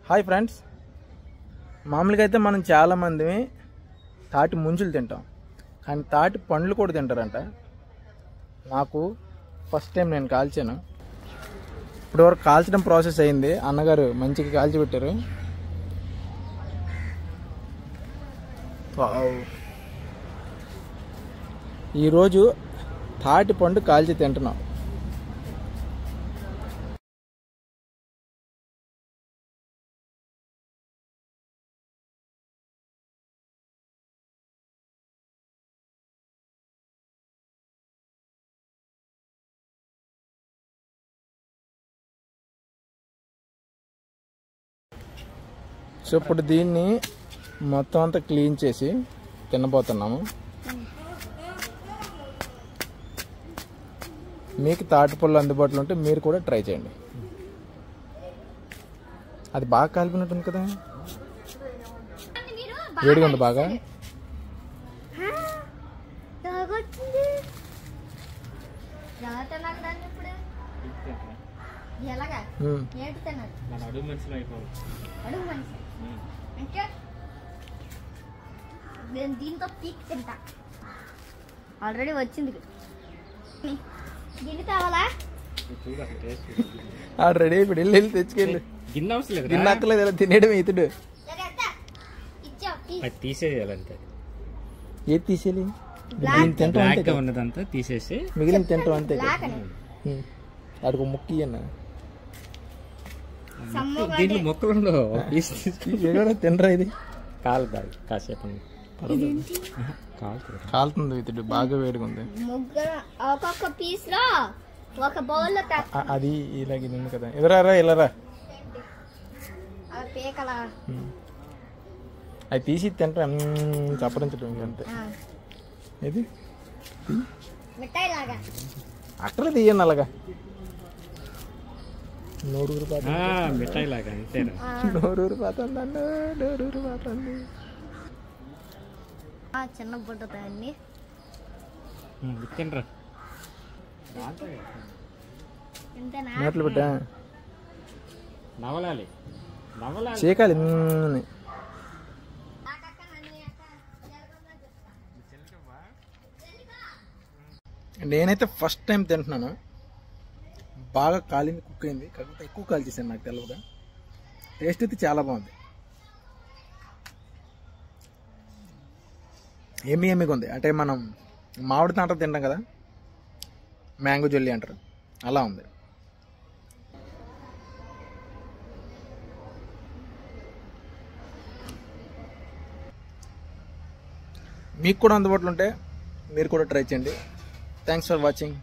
Hi friends, మామూలుగా అయితే మనం చాలామంది తాటి ముంజులు తింటాం, కానీ తాటి పండ్లు కూడా తింటారంట. నాకు ఫస్ట్ టైం నేను కాల్చాను. ఇప్పటివరకు కాల్చడం ప్రాసెస్ అయింది. అన్నగారు మంచిగా కాల్చి పెట్టారు. ఈరోజు తాటి పండు కాల్చి తింటున్నాం. సో ఇప్పుడు దీన్ని మొత్తం అంతా క్లీన్ చేసి తినబోతున్నాము. మీకు తాటిపళ్ళు అందుబాటులో ఉంటే మీరు కూడా ట్రై చేయండి. అది బాగా కాలిపోయినట్టుంది కదా, వేడిగా ఉంది బాగా. దీంతో పీక్ తింటా. ఆల్రెడీ వచ్చింది. గిన్నె కావాలా? రెడీ ఇప్పుడు వెళ్ళి తెచ్చుకెళ్ళి. గిన్నె అక్కలేదు, ఇలా తినేయడం ఇతడు. తీసేయాలంటే ఏది తీసేయాలి? ఉన్నదంతా తీసేసి మిగిలిన తింటాం అంతే. అడుగు ముక్కి అన్న దీంట్లో మొక్కలు తినరా? ఇది కాలుతుంది కాసేపు, కాలుతుంది. ఇతడు బాగా వేడిగా ఉంది. ఒక్కొక్క పీస్ లో ఒక బౌల్ లో అది ఇలాగే ఉంది కదా. ఎదురారా ఇలారా, అది తీసి తింటాం చప్పరించడం అంతే. ఇది మిఠాయి లాగా అక్కడ తీయండి అలాగా. మిఠాయి లాగా అంతే. నోరూరు పోతుంది అన్న, నోరూరు పోతుంది. చిన్న బుడ్డదాన్ని తినరా నోట్లు పెట్టా నవలాలి చీకాలి. నేనైతే ఫస్ట్ టైం తింటున్నాను. బాగా కాలింది, కుక్ అయింది. కాకపోతే ఎక్కువ కాల్ చేశాను, నాకు తెలియదు. టేస్ట్ అయితే చాలా బాగుంది, ఎమ్మిగా ఉంది. అంటే మనం మామిడి తాండ్ర తింటాం కదా, మ్యాంగో జెల్లీ అంటారు, అలా ఉంది. మీకు కూడా అందుబాటులో ఉంటే మీరు కూడా ట్రై చేయండి. Thanks for watching.